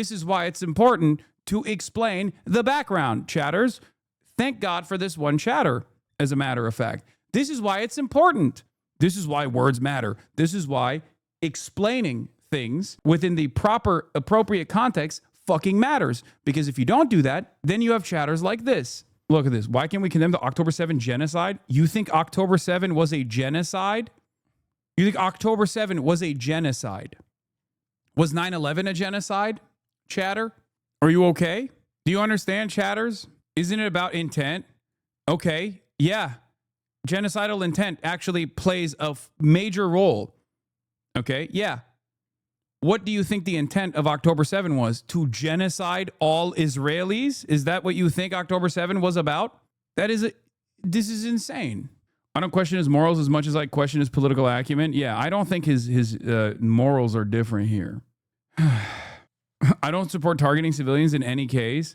This is why it's important to explain the background, chatters. Thank God for this one chatter, as a matter of fact. This is why it's important. This is why words matter. This is why explaining things within the proper, appropriate context fucking matters. Because if you don't do that, then you have chatters like this. Look at this. Why can't we condemn the October 7 genocide? You think October 7 was a genocide? You think October 7 was a genocide? Was 9/11 a genocide, chatter? Are you okay? Do you understand, chatters? Isn't it about intent? Okay, yeah. Genocidal intent actually plays a major role. Okay, yeah. What do you think the intent of October 7 was? To genocide all Israelis? Is that what you think October 7 was about? This is insane. I don't question his morals as much as I question his political acumen. Yeah, I don't think his morals are different here. I don't support targeting civilians in any case.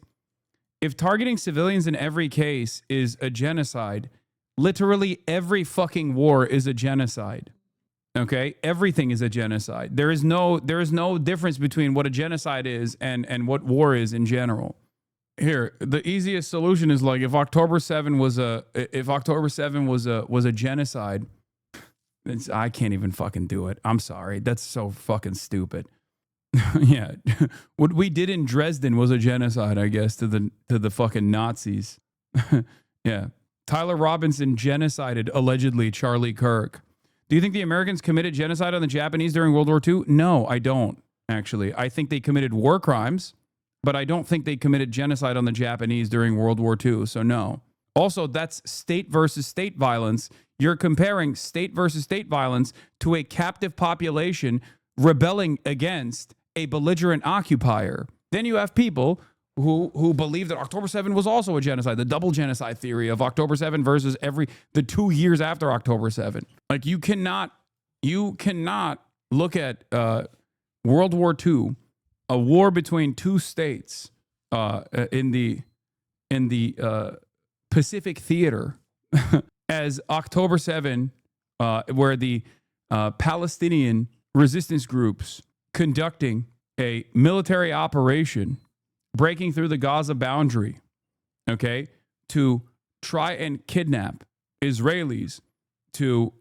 If targeting civilians in every case is a genocide, literally every fucking war is a genocide. Okay? Everything is a genocide. There is no difference between what a genocide is and what war is in general. Here, the easiest solution is like if October 7 was a genocide, I can't even fucking do it. I'm sorry. That's so fucking stupid. Yeah. What we did in Dresden was a genocide, I guess, to the fucking Nazis. Yeah. Tyler Robinson genocided, allegedly, Charlie Kirk. Do you think the Americans committed genocide on the Japanese during World War II? No, I don't, actually. I think they committed war crimes, but I don't think they committed genocide on the Japanese during World War II, so no. Also, that's state versus state violence. You're comparing state versus state violence to a captive population rebelling against a belligerent occupier. Then you have people who believe that October 7 was also a genocide, the double genocide theory of October 7 versus the 2 years after October 7. Like you cannot look at World War II, a war between two states in the Pacific theater as October 7, where the Palestinian resistance groups conducting a military operation breaking through the Gaza boundary, okay, to try and kidnap Israelis, to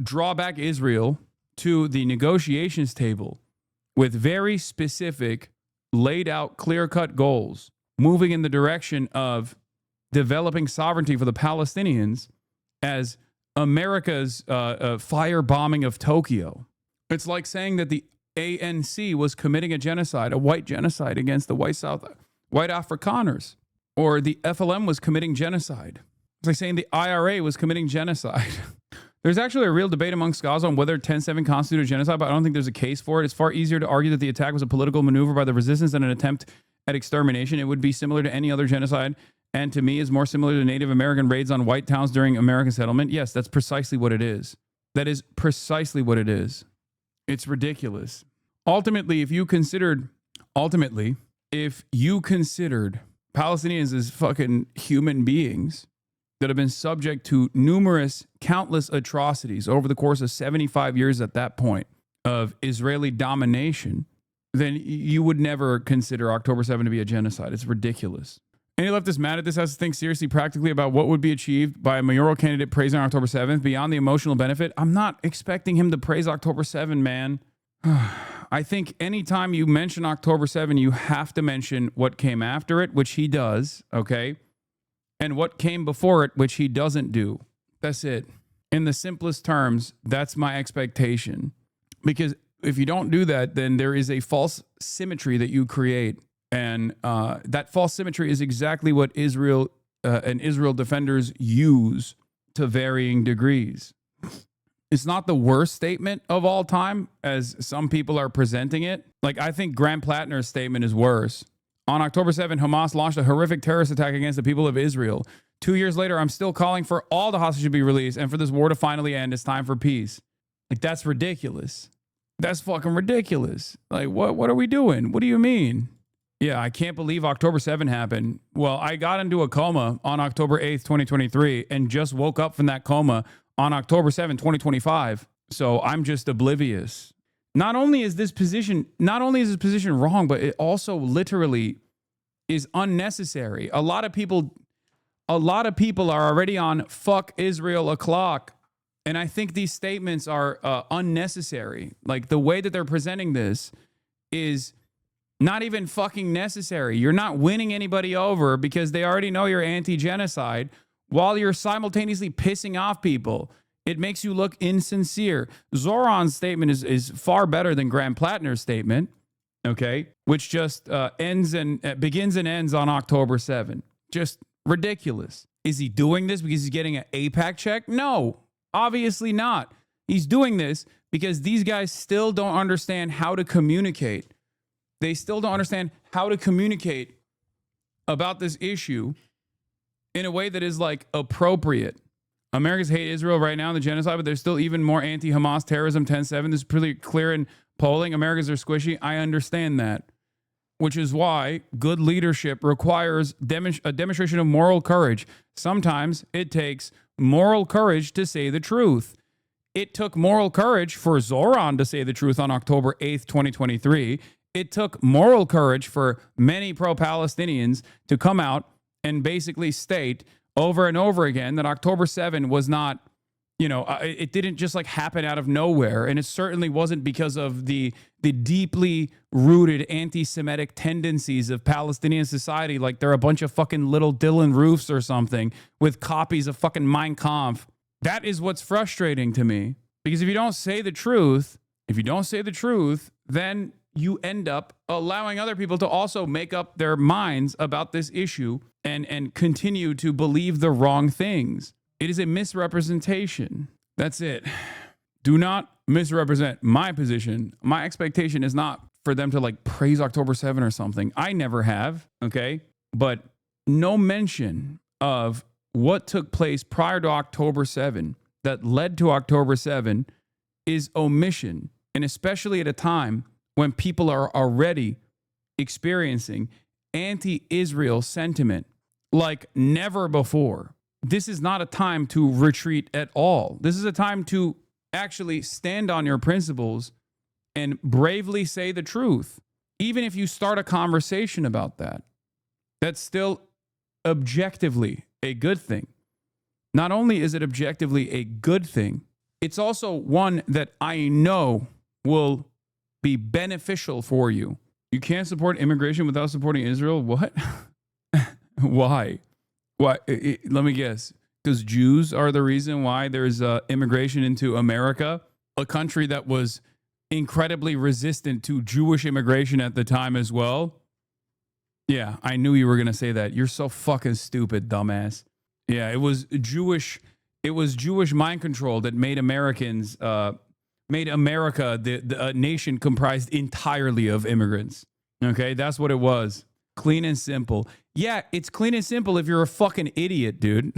draw back Israel to the negotiations table with very specific, laid out, clear-cut goals, moving in the direction of developing sovereignty for the Palestinians as America's firebombing of Tokyo. It's like saying that the ANC was committing a genocide, a white genocide against the white Afrikaners, or the FLM was committing genocide. It's like saying the IRA was committing genocide. There's actually a real debate among scholars on whether 10/7 constituted genocide, but I don't think there's a case for it. It's far easier to argue that the attack was a political maneuver by the resistance than an attempt at extermination. It would be similar to any other genocide, and to me is more similar to Native American raids on white towns during American settlement. Yes, that's precisely what it is. That is precisely what it is. It's ridiculous. Ultimately, if you considered Palestinians as fucking human beings that have been subject to countless atrocities over the course of 75 years at that point of Israeli domination, then you would never consider October 7 to be a genocide. It's ridiculous. Any leftist mad at this has to think seriously practically about what would be achieved by a mayoral candidate praising October 7th beyond the emotional benefit. I'm not expecting him to praise October 7, man. I think anytime you mention October 7, you have to mention what came after it, which he does, okay? And what came before it, which he doesn't do. That's it. In the simplest terms, that's my expectation. Because if you don't do that, then there is a false symmetry that you create. And that false symmetry is exactly what Israel and Israel defenders use to varying degrees. It's not the worst statement of all time, as some people are presenting it. Like, I think Graham Plattner's statement is worse. On October 7, Hamas launched a horrific terrorist attack against the people of Israel. 2 years later, I'm still calling for all the hostages to be released and for this war to finally end. It's time for peace. Like, that's ridiculous. That's fucking ridiculous. Like, what are we doing? What do you mean? Yeah, I can't believe October 7 happened. Well, I got into a coma on October 8th, 2023, and just woke up from that coma on October 7, 2025. So I'm just oblivious. Not only is this position wrong, but it also literally is unnecessary. A lot of people are already on fuck Israel o'clock. And I think these statements are unnecessary. Like the way that they're presenting this is not even fucking necessary. You're not winning anybody over because they already know you're anti-genocide while you're simultaneously pissing off people. It makes you look insincere. Zoran's statement is far better than Graham Plattner's statement, okay, which just begins and ends on October 7. Just ridiculous. Is he doing this because he's getting an AIPAC check? No, obviously not. He's doing this because these guys still don't understand how to communicate. They still don't understand how to communicate about this issue in a way that is like appropriate. Americans hate Israel right now in the genocide, but there's still even more anti-Hamas terrorism. 10-7. This is pretty clear in polling. Americans are squishy. I understand that, which is why good leadership requires a demonstration of moral courage. Sometimes it takes moral courage to say the truth. It took moral courage for Zoran to say the truth on October 8th, 2023. It took moral courage for many pro-Palestinians to come out and basically state over and over again that October 7 was not, it didn't just like happen out of nowhere. And it certainly wasn't because of the deeply rooted anti-Semitic tendencies of Palestinian society. Like they're a bunch of fucking little Dylan Roofs or something with copies of fucking Mein Kampf. That is what's frustrating to me. Because if you don't say the truth, then you end up allowing other people to also make up their minds about this issue and continue to believe the wrong things. It is a misrepresentation. That's it. Do not misrepresent my position. My expectation is not for them to like praise October 7 or something. I never have, okay? But no mention of what took place prior to October 7 that led to October 7 is omission. And especially at a time when people are already experiencing anti-Israel sentiment like never before. This is not a time to retreat at all. This is a time to actually stand on your principles and bravely say the truth. Even if you start a conversation about that, that's still objectively a good thing. Not only is it objectively a good thing, it's also one that I know will be beneficial for you. You can't support immigration without supporting Israel? What? Why? Let me guess. Because Jews are the reason why there's immigration into America, a country that was incredibly resistant to Jewish immigration at the time as well. Yeah, I knew you were going to say that. You're so fucking stupid, dumbass. Yeah, it was Jewish mind control that made Americans made America the nation comprised entirely of immigrants. Okay, that's what it was. Clean and simple. Yeah, it's clean and simple if you're a fucking idiot, dude.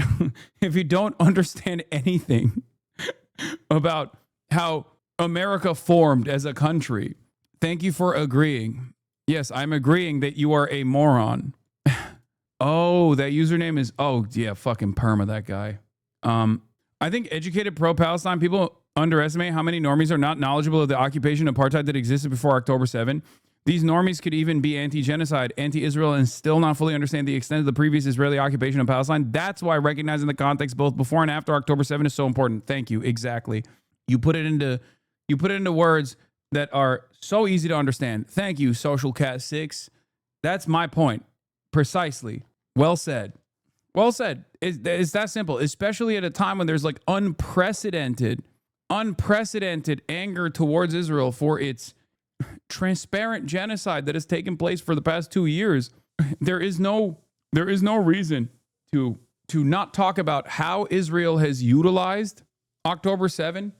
If you don't understand anything about how America formed as a country. Thank you for agreeing. Yes, I'm agreeing that you are a moron. Oh, that username is, oh, yeah, fucking perma, that guy. I think educated pro-Palestine people underestimate how many normies are not knowledgeable of the occupation apartheid that existed before October 7. These normies could even be anti-genocide, anti-Israel, and still not fully understand the extent of the previous Israeli occupation of Palestine. That's why recognizing the context both before and after October 7 is so important. Thank you. Exactly. You put it into words that are so easy to understand. Thank you, Social Cat 6. That's my point. Precisely. Well said. Well said. It's that simple, especially at a time when there's like unprecedented anger towards Israel for its transparent genocide that has taken place for the past 2 years. There is no reason to not talk about how Israel has utilized October 7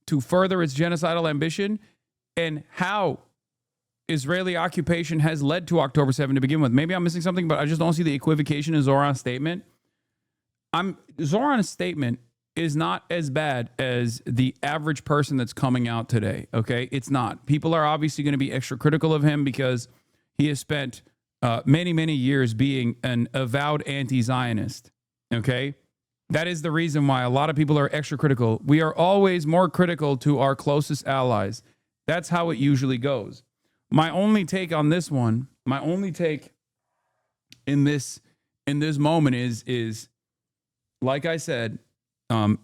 to further its genocidal ambition and how Israeli occupation has led to October 7 to begin with. Maybe I'm missing something, but I just don't see the equivocation in Zoran's statement. Zoran's statement is not as bad as the average person that's coming out today, okay? It's not. People are obviously going to be extra critical of him because he has spent many, many years being an avowed anti-Zionist, okay? That is the reason why a lot of people are extra critical. We are always more critical to our closest allies. That's how it usually goes. My only take on this one, my only take in this moment is like I said,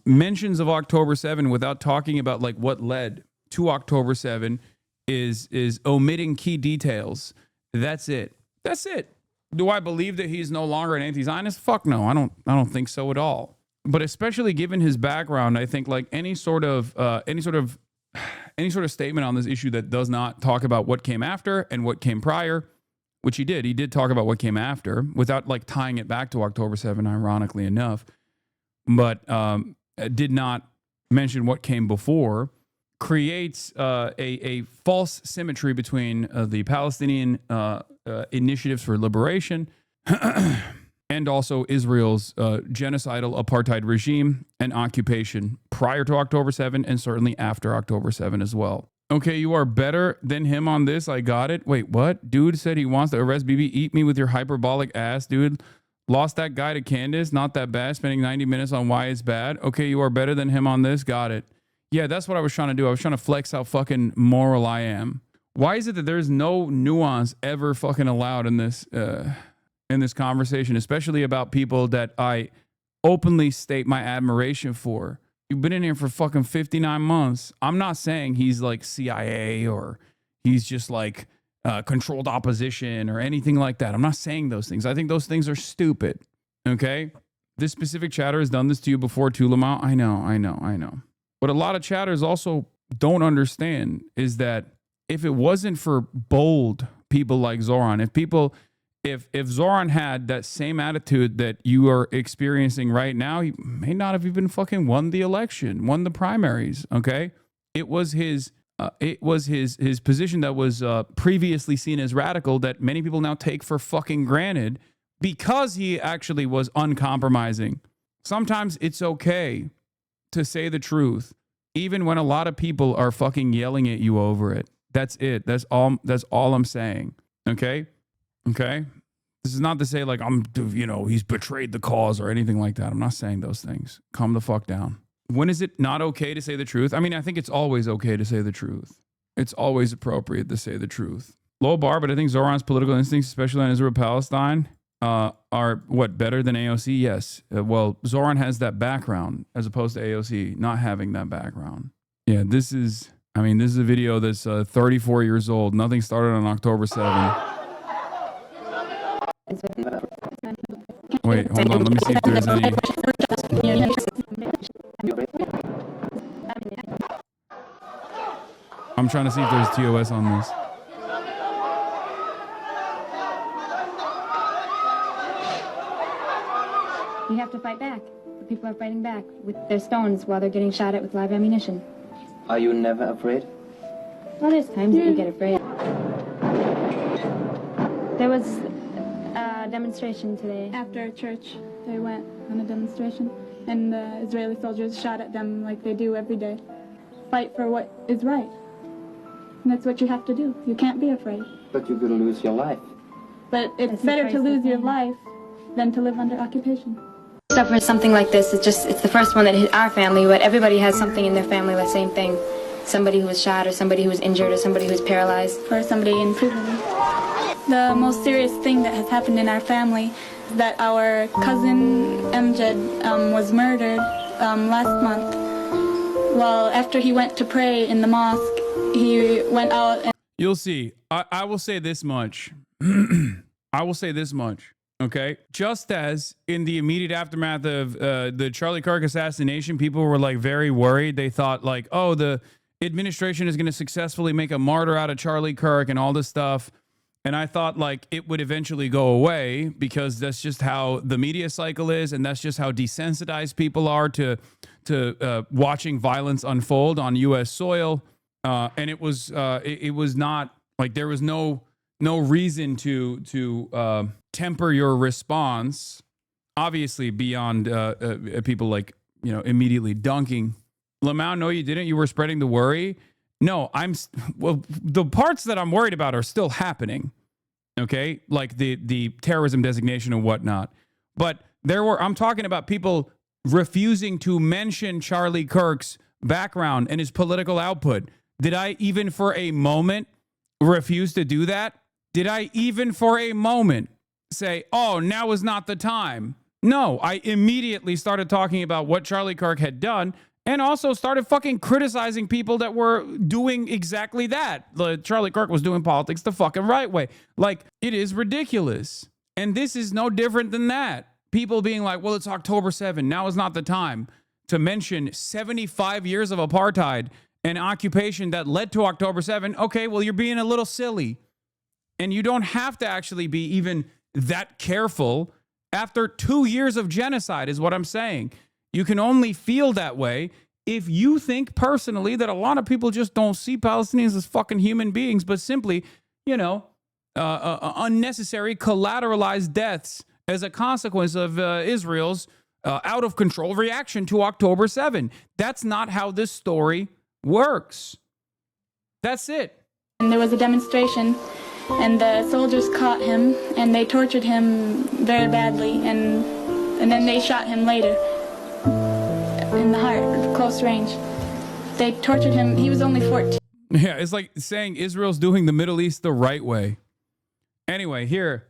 mentions of October 7 without talking about like what led to October 7 is omitting key details. That's it. That's it. Do I believe that he's no longer an anti-Zionist? Fuck no. I don't think so at all. But especially given his background, I think like any sort of statement on this issue that does not talk about what came after and what came prior, which he did. He did talk about what came after without like tying it back to October 7, ironically enough, but did not mention what came before, creates a false symmetry between the Palestinian initiatives for liberation and also Israel's genocidal apartheid regime and occupation prior to October 7 and certainly after October 7 as well. Okay, you are better than him on this. I got it. Wait, what? Dude said he wants to arrest Bibi. Eat me with your hyperbolic ass, dude. Lost that guy to Candace. Not that bad. Spending 90 minutes on why it's bad. Okay, you are better than him on this. Got it. Yeah, that's what I was trying to do. I was trying to flex how fucking moral I am. Why is it that there's no nuance ever fucking allowed in this conversation, especially about people that I openly state my admiration for? You've been in here for fucking 59 months. I'm not saying he's like CIA or he's just like controlled opposition or anything like that. I'm not saying those things. I think those things are stupid. Okay? This specific chatter has done this to you before too, Lamau. I know. What a lot of chatters also don't understand is that if it wasn't for bold people like Zoran, if Zoran had that same attitude that you are experiencing right now, he may not have even fucking won the election, won the primaries. Okay, it was his position that was previously seen as radical that many people now take for fucking granted because he actually was uncompromising. Sometimes it's okay to say the truth, even when a lot of people are fucking yelling at you over it. That's it. That's all I'm saying. Okay. This is not to say like he's betrayed the cause or anything like that. I'm not saying those things. Calm the fuck down. When is it not okay to say the truth? I mean, I think it's always okay to say the truth. It's always appropriate to say the truth. Low bar, but I think Zoran's political instincts, especially on Israel-Palestine, are what, better than AOC? Yes. Well, Zoran has that background as opposed to AOC not having that background. Yeah, this is a video that's 34 years old. Nothing started on October 7. Wait, hold on. Let me see if there's any. I'm trying to see if there's TOS on this. We have to fight back. The people are fighting back with their stones while they're getting shot at with live ammunition. Are you never afraid? Well, there's times that you get afraid. There was a demonstration today. After church, they went on a demonstration, and the Israeli soldiers shot at them like they do every day. Fight for what is right. And that's what you have to do. You can't be afraid. But you could lose your life. But it's better to lose your life than to live under occupation. Suffer something like this, it's the first one that hit our family, but everybody has something in their family, the same thing. Somebody who was shot, or somebody who was injured, or somebody who was paralyzed. Or somebody in prison. The most serious thing that has happened in our family is that our cousin Amjad was murdered last month. Well, after he went to pray in the mosque, he went out and... You'll see. I will say this much. I will say this much. Okay. Just as in the immediate aftermath of the Charlie Kirk assassination, people were like very worried. They thought like, oh, the administration is going to successfully make a martyr out of Charlie Kirk and all this stuff. And I thought like it would eventually go away because that's just how the media cycle is. And that's just how desensitized people are to watching violence unfold on U.S. soil. And it was not like there was no reason to temper your response, obviously beyond people like, immediately dunking. Lamau, no, you didn't. You were spreading the worry. No, the parts that I'm worried about are still happening. Okay. Like the terrorism designation and whatnot. But I'm talking about people refusing to mention Charlie Kirk's background and his political output. Did I even for a moment refuse to do that? Did I even for a moment say, oh, now is not the time? No, I immediately started talking about what Charlie Kirk had done and also started fucking criticizing people that were doing exactly that. Charlie Kirk was doing politics the fucking right way. Like, it is ridiculous. And this is no different than that. People being like, well, it's October 7. Now is not the time to mention 75 years of apartheid and occupation that led to October 7. Okay, well, you're being a little silly. And you don't have to actually be even that careful after 2 years of genocide is what I'm saying. You can only feel that way if you think personally that a lot of people just don't see Palestinians as fucking human beings, but simply, unnecessary collateralized deaths as a consequence of Israel's out of control reaction to October 7. That's not how this story works. That's it. And there was a demonstration, and the soldiers caught him, and they tortured him very badly, and then they shot him later in the heart, close range. They tortured him. He was only 14. Yeah, it's like saying Israel's doing the Middle East the right way. Anyway, here,